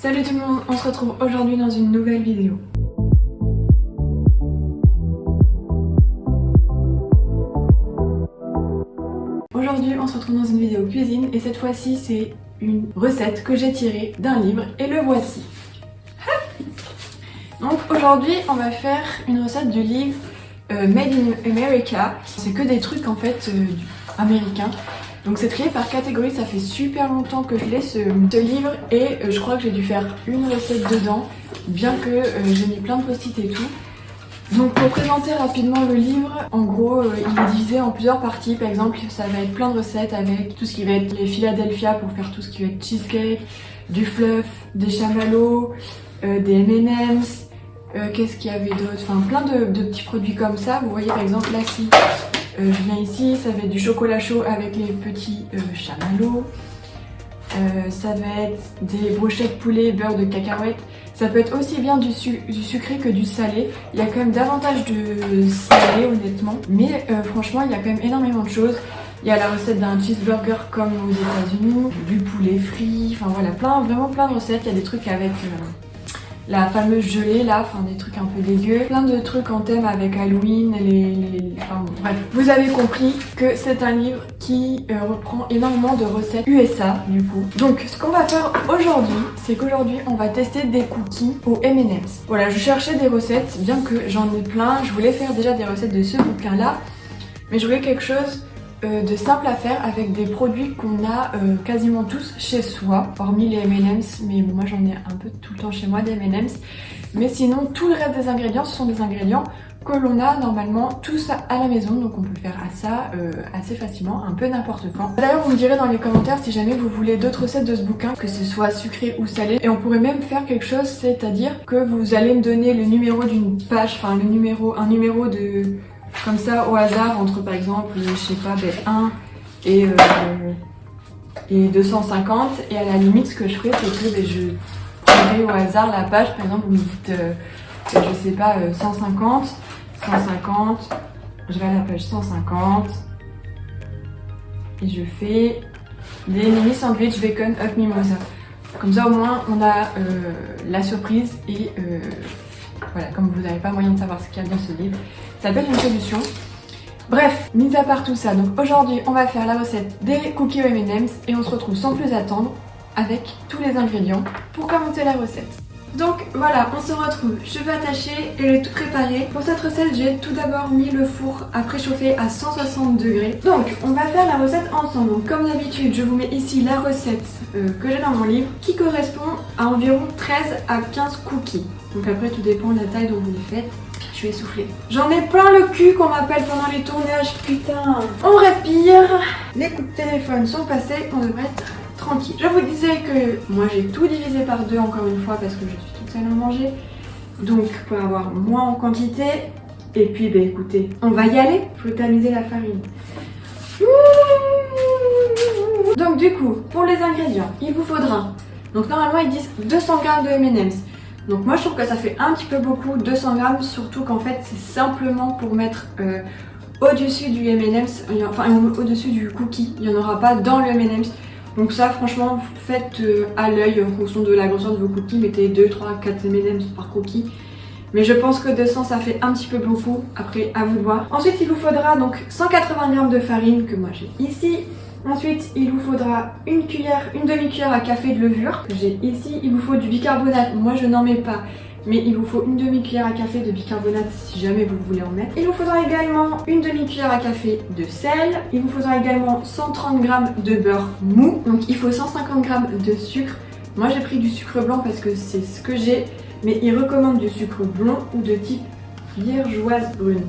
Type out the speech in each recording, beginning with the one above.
Salut tout le monde, on se retrouve aujourd'hui dans une nouvelle vidéo. Aujourd'hui on se retrouve dans une vidéo cuisine et cette fois-ci c'est une recette que j'ai tirée d'un livre et le voici. Donc aujourd'hui on va faire une recette du livre Made in America. C'est que des trucs en fait américains. Donc c'est trié par catégorie, ça fait super longtemps que je l'ai ce livre et je crois que j'ai dû faire une recette dedans, bien que j'ai mis plein de post-it et tout. Donc pour présenter rapidement le livre, en gros il est divisé en plusieurs parties. Par exemple ça va être plein de recettes avec tout ce qui va être les Philadelphia pour faire tout ce qui va être cheesecake, du fluff, des chamallows, des M&M's, qu'est-ce qu'il y avait d'autre, enfin plein de petits produits comme ça. Vous voyez par exemple là si je viens ici, ça va être du chocolat chaud avec les petits chamallows. Ça va être des brochettes poulet, beurre de cacahuète. Ça peut être aussi bien du sucré que du salé. Il y a quand même davantage de salé honnêtement. Mais franchement il y a quand même énormément de choses. Il y a la recette d'un cheeseburger comme aux États-Unis, du poulet frit, enfin voilà, vraiment plein de recettes. Il y a des trucs avec la fameuse gelée là, enfin des trucs un peu dégueux, plein de trucs en thème avec Halloween, enfin bon, bref. Vous avez compris que c'est un livre qui reprend énormément de recettes USA du coup. Donc ce qu'on va faire aujourd'hui, c'est qu'aujourd'hui on va tester des cookies aux M&M's. Voilà, je cherchais des recettes, bien que j'en ai plein, je voulais faire déjà des recettes de ce bouquin là, mais je voulais quelque chose de simple à faire avec des produits qu'on a quasiment tous chez soi, hormis les M&M's, mais bon, moi j'en ai un peu tout le temps chez moi des M&M's, mais sinon tout le reste des ingrédients ce sont des ingrédients que l'on a normalement tous à la maison, donc on peut le faire à ça assez facilement, un peu n'importe quand. D'ailleurs vous me direz dans les commentaires si jamais vous voulez d'autres recettes de ce bouquin, que ce soit sucré ou salé, et on pourrait même faire quelque chose, c'est-à-dire que vous allez me donner le numéro d'une page, enfin un numéro de comme ça au hasard entre par exemple je sais pas 1 et 250, et à la limite ce que je ferais c'est que je prendrais au hasard la page, par exemple vous me dites je sais pas 150, je vais à la page 150 et je fais des mini sandwich bacon of mimosa, comme ça au moins on a la surprise et voilà, comme vous n'avez pas moyen de savoir ce qu'il y a dans ce livre, ça peut être une solution. Bref, mis à part tout ça, donc aujourd'hui on va faire la recette des cookies aux M&M's et on se retrouve sans plus attendre avec tous les ingrédients pour commencer la recette. Donc voilà, on se retrouve, je vais attacher et le tout préparé. Pour cette recette, j'ai tout d'abord mis le four à préchauffer à 160 degrés. Donc on va faire la recette ensemble. Donc comme d'habitude, je vous mets ici la recette que j'ai dans mon livre qui correspond à environ 13 à 15 cookies. Donc après tout dépend de la taille dont vous les faites. Je vais essouffler. J'en ai plein le cul qu'on m'appelle pendant les tournages, putain. On respire. Les coups de téléphone sont passés, on devrait être tranquille. Je vous disais que moi j'ai tout divisé par deux encore une fois parce que je suis toute seule à manger. Donc pour avoir moins en quantité. Et puis bah écoutez, on va y aller. Il faut tamiser la farine. Donc du coup, pour les ingrédients, il vous faudra, donc normalement ils disent 200 g de M&M's. Donc moi je trouve que ça fait un petit peu beaucoup, 200 g, surtout qu'en fait c'est simplement pour mettre au-dessus du M&M's, enfin au-dessus du cookie, il n'y en aura pas dans le M&M's. Donc ça franchement faites à l'œil en fonction de la grosseur de vos cookies, mettez 2, 3, 4 M&M's par cookie. Mais je pense que 200 ça fait un petit peu beaucoup, après à vous de voir. Ensuite il vous faudra donc 180 g de farine que moi j'ai ici. Ensuite, il vous faudra une demi-cuillère à café de levure que j'ai ici. Il vous faut du bicarbonate, moi je n'en mets pas, mais il vous faut une demi-cuillère à café de bicarbonate si jamais vous voulez en mettre. Il vous faudra également une demi-cuillère à café de sel. Il vous faudra également 130 g de beurre mou. Donc il faut 150 g de sucre. Moi j'ai pris du sucre blanc parce que c'est ce que j'ai, mais il recommande du sucre blond ou de type villageoise brune.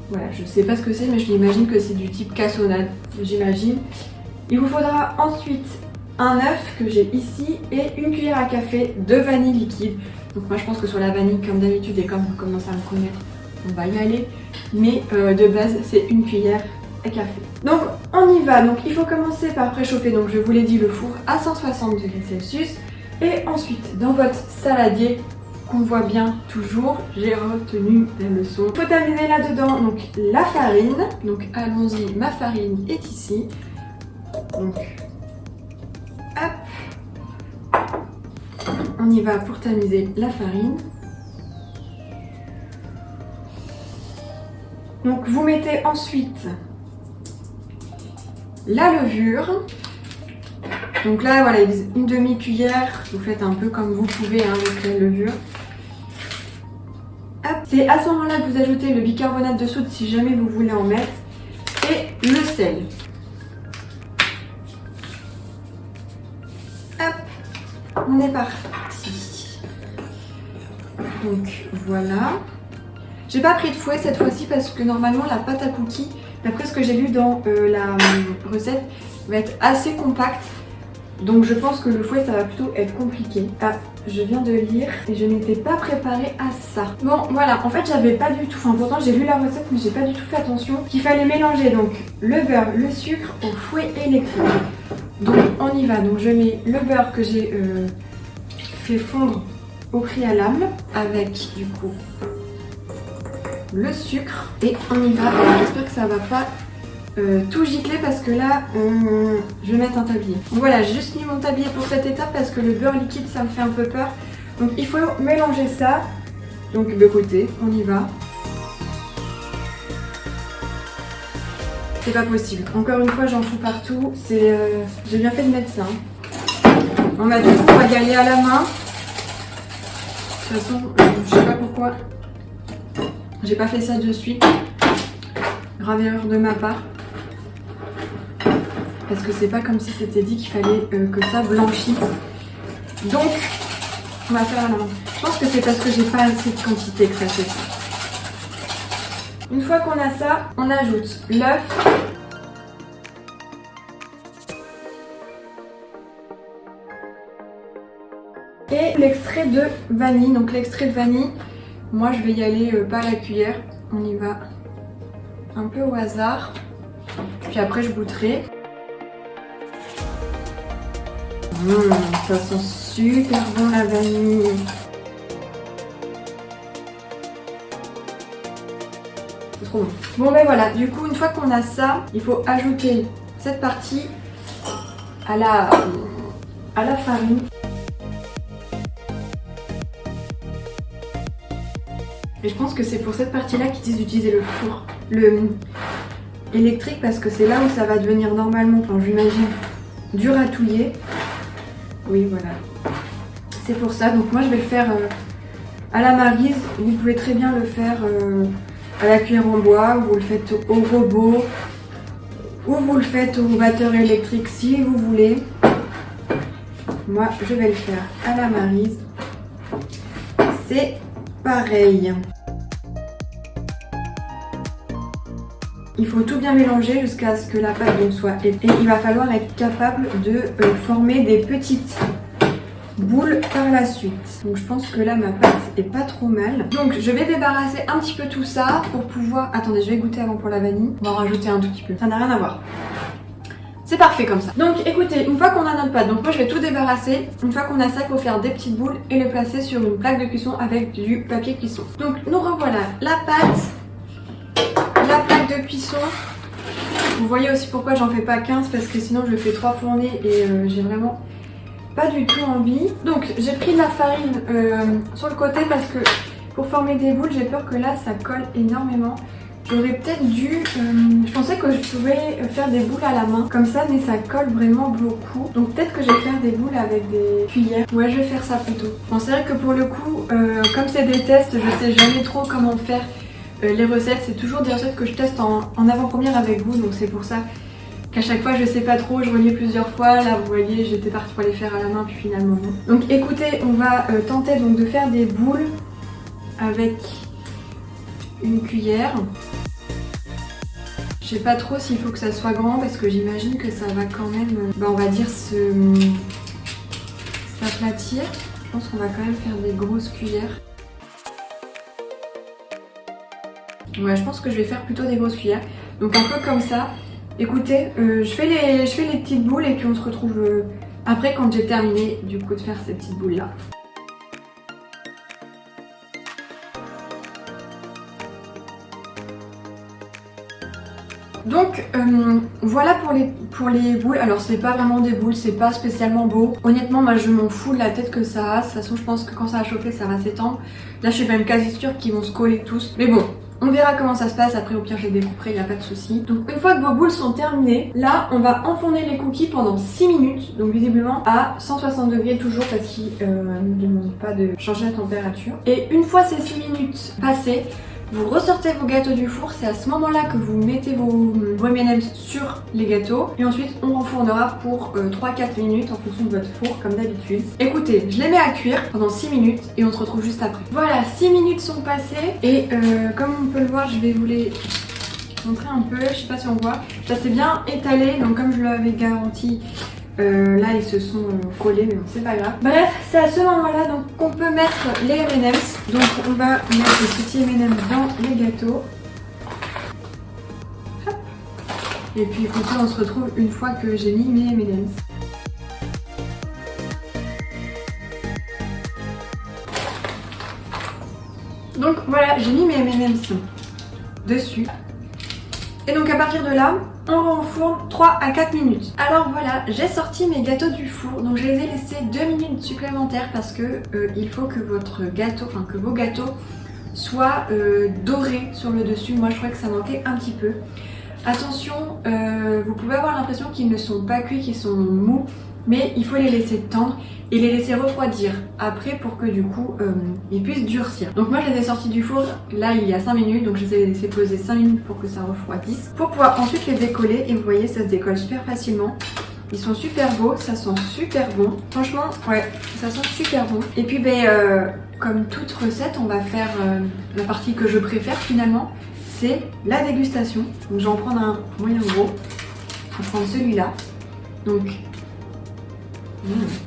Voilà, je sais pas ce que c'est, mais je l'imagine que c'est du type cassonade, j'imagine. Il vous faudra ensuite un œuf que j'ai ici et une cuillère à café de vanille liquide. Donc moi je pense que sur la vanille, comme d'habitude, et comme vous commencez à me connaître, on va y aller. Mais de base, c'est une cuillère à café. Donc on y va. Donc il faut commencer par préchauffer, donc je vous l'ai dit, le four à 160 degrés Celsius. Et ensuite, dans votre saladier, qu'on voit bien toujours, j'ai retenu la leçon. Il faut tamiser là-dedans donc la farine. Donc allons-y, ma farine est ici. Donc hop, on y va pour tamiser la farine. Donc vous mettez ensuite la levure. Donc là voilà, une demi-cuillère, vous faites un peu comme vous pouvez hein, avec la levure. C'est à ce moment-là que vous ajoutez le bicarbonate de soude si jamais vous voulez en mettre et le sel. Hop, on est parti. Donc voilà. J'ai pas pris de fouet cette fois-ci parce que normalement la pâte à cookies, d'après ce que j'ai lu dans la recette, va être assez compacte. Donc je pense que le fouet ça va plutôt être compliqué. Ah, je viens de lire et je n'étais pas préparée à ça. Bon voilà, en fait j'avais pas du tout, enfin pourtant j'ai lu la recette mais j'ai pas du tout fait attention qu'il fallait mélanger donc le beurre, le sucre au fouet électrique. Donc on y va, donc je mets le beurre que j'ai fait fondre au préalable avec du coup le sucre et on y va. J'espère que ça va pas tout gicler parce que là je vais mettre un tablier. Donc voilà, j'ai juste mis mon tablier pour cette étape parce que le beurre liquide ça me fait un peu peur. Donc il faut mélanger ça. Donc de côté, on y va. C'est pas possible. Encore une fois j'en fous partout. J'ai bien fait de mettre ça. Bon bah du coup on va y aller à la main. De toute façon, je sais pas pourquoi. J'ai pas fait ça de suite. Grave erreur de ma part. Parce que c'est pas comme si c'était dit qu'il fallait que ça blanchisse. Donc, on va faire à la main. Je pense que c'est parce que j'ai pas assez de quantité que ça fait ça. Une fois qu'on a ça, on ajoute l'œuf. Et l'extrait de vanille. Donc l'extrait de vanille, moi je vais y aller pas à la cuillère. On y va un peu au hasard. Puis après je goûterai. Ça sent super bon la vanille. C'est trop bon. Bon ben voilà, du coup une fois qu'on a ça, il faut ajouter cette partie à la farine. Et je pense que c'est pour cette partie-là qu'ils disent d'utiliser le four, le électrique, parce que c'est là où ça va devenir normalement, enfin j'imagine, dur à touiller. Oui, voilà. C'est pour ça. Donc moi, je vais le faire à la Maryse. Vous pouvez très bien le faire à la cuillère en bois, ou vous le faites au robot, ou vous le faites au batteur électrique si vous voulez. Moi, je vais le faire à la Maryse. C'est pareil. Il faut tout bien mélanger jusqu'à ce que la pâte donc soit épais. Et il va falloir être capable de former des petites boules par la suite. Donc je pense que là ma pâte est pas trop mal. Donc je vais débarrasser un petit peu tout ça pour pouvoir... Attendez, je vais goûter avant pour la vanille. On va en rajouter un tout petit peu. Ça n'a rien à voir. C'est parfait comme ça. Donc écoutez, une fois qu'on a notre pâte, donc moi je vais tout débarrasser. Une fois qu'on a ça, il faut faire des petites boules et les placer sur une plaque de cuisson avec du papier cuisson. Donc nous revoilà la pâte. La plaque de cuisson, vous voyez aussi pourquoi j'en fais pas 15 parce que sinon je le fais 3 fournées et j'ai vraiment pas du tout envie. Donc j'ai pris de la farine sur le côté parce que pour former des boules j'ai peur que là ça colle énormément. J'aurais peut-être dû, je pensais que je pouvais faire des boules à la main comme ça mais ça colle vraiment beaucoup. Donc peut-être que je vais faire des boules avec des cuillères. Ouais, je vais faire ça plutôt. Bon, c'est vrai que pour le coup, comme c'est des tests, je sais jamais trop comment faire. Les recettes, c'est toujours des recettes que je teste en avant-première avec vous, donc c'est pour ça qu'à chaque fois je sais pas trop, je relis plusieurs fois. Là vous voyez, j'étais partie pour les faire à la main puis finalement non. Donc écoutez, on va tenter donc de faire des boules avec une cuillère. Je sais pas trop s'il faut que ça soit grand parce que j'imagine que ça va quand même, on va dire s'aplatir. Je pense qu'on va quand même faire des grosses cuillères. Ouais, je pense que je vais faire plutôt des grosses cuillères. Donc un peu comme ça. Écoutez, je fais les petites boules et puis on se retrouve après quand j'ai terminé du coup de faire ces petites boules là. Donc voilà pour les boules. Alors c'est pas vraiment des boules, c'est pas spécialement beau. Honnêtement moi je m'en fous de la tête que ça a. De toute façon je pense que quand ça va chauffer ça va s'étendre. Là je suis même quasi sûre qu'ils vont se coller tous. Mais bon, on verra comment ça se passe, après au pire je les découperai, il n'y a pas de souci. Donc une fois que vos boules sont terminées, là on va enfourner les cookies pendant 6 minutes. Donc visiblement à 160 degrés toujours parce qu'ils ne demandent pas de changer la température. Et une fois ces 6 minutes passées, vous ressortez vos gâteaux du four, c'est à ce moment-là que vous mettez vos M&M's sur les gâteaux. Et ensuite on renfournera pour 3-4 minutes en fonction de votre four comme d'habitude. Écoutez, je les mets à cuire pendant 6 minutes et on se retrouve juste après. Voilà, 6 minutes sont passées et comme on peut le voir, je vais vous les montrer un peu, je sais pas si on voit. Ça s'est bien étalé, donc comme je l'avais garanti, là ils se sont collés mais bon c'est pas grave. Bref, c'est à ce moment là donc qu'on peut mettre les M&M's. Donc on va mettre les petits M&M's dans les gâteaux. Hop. Et puis écoutez, on se retrouve une fois que j'ai mis mes M&M's. Donc voilà, j'ai mis mes M&M's dessus. Et donc à partir de là, on renfourne 3 à 4 minutes. Alors voilà, j'ai sorti mes gâteaux du four. Donc je les ai laissés 2 minutes supplémentaires parce que il faut que votre gâteau, enfin que vos gâteaux soient dorés sur le dessus. Moi je trouvais que ça manquait un petit peu. Attention, vous pouvez avoir l'impression qu'ils ne sont pas cuits, qu'ils sont mous. Mais il faut les laisser tendre et les laisser refroidir après pour que du coup ils puissent durcir. Donc moi je les ai sortis du four là il y a 5 minutes, donc je les ai laissés poser 5 minutes pour que ça refroidisse. Pour pouvoir ensuite les décoller et vous voyez ça se décolle super facilement. Ils sont super beaux, ça sent super bon. Franchement ouais, ça sent super bon. Et puis comme toute recette on va faire la partie que je préfère finalement, c'est la dégustation. Donc je vais en prendre un moyen gros, je vais prendre celui-là. Donc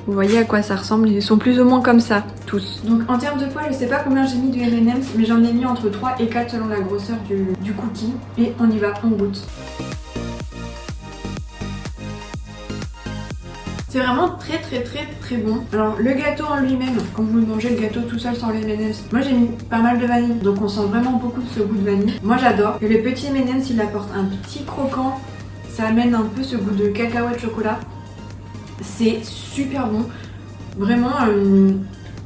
vous voyez à quoi ça ressemble, ils sont plus ou moins comme ça, tous. Donc en termes de poids, je sais pas combien j'ai mis de M&M's, mais j'en ai mis entre 3 et 4 selon la grosseur du cookie. Et on y va, on goûte. C'est vraiment très bon. Alors le gâteau en lui-même, quand vous mangez le gâteau tout seul sans les M&M's, moi j'ai mis pas mal de vanille, donc on sent vraiment beaucoup de ce goût de vanille. Moi j'adore. Et le petit M&M's il apporte un petit croquant, ça amène un peu ce goût de cacahuète chocolat. C'est super bon, vraiment il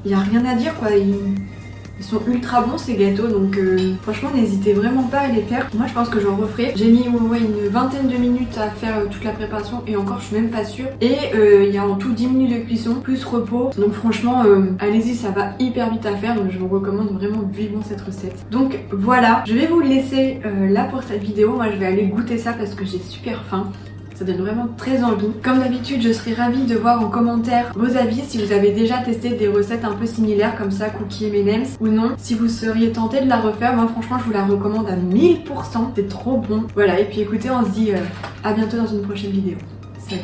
n'y a rien à dire quoi, ils sont ultra bons ces gâteaux donc franchement n'hésitez vraiment pas à les faire. Moi je pense que j'en referai, j'ai mis une vingtaine de minutes à faire toute la préparation et encore je suis même pas sûre. Et il y a en tout 10 minutes de cuisson plus repos, donc franchement allez-y, ça va hyper vite à faire, donc je vous recommande vraiment vivement cette recette. Donc voilà, je vais vous laisser là pour cette vidéo. Moi je vais aller goûter ça parce que j'ai super faim. Ça donne vraiment très envie. Comme d'habitude, je serais ravie de voir en commentaire vos avis si vous avez déjà testé des recettes un peu similaires comme ça, cookies M&M's ou non. Si vous seriez tenté de la refaire, moi franchement je vous la recommande à 1000%, c'est trop bon. Voilà, et puis écoutez, on se dit à bientôt dans une prochaine vidéo. Salut!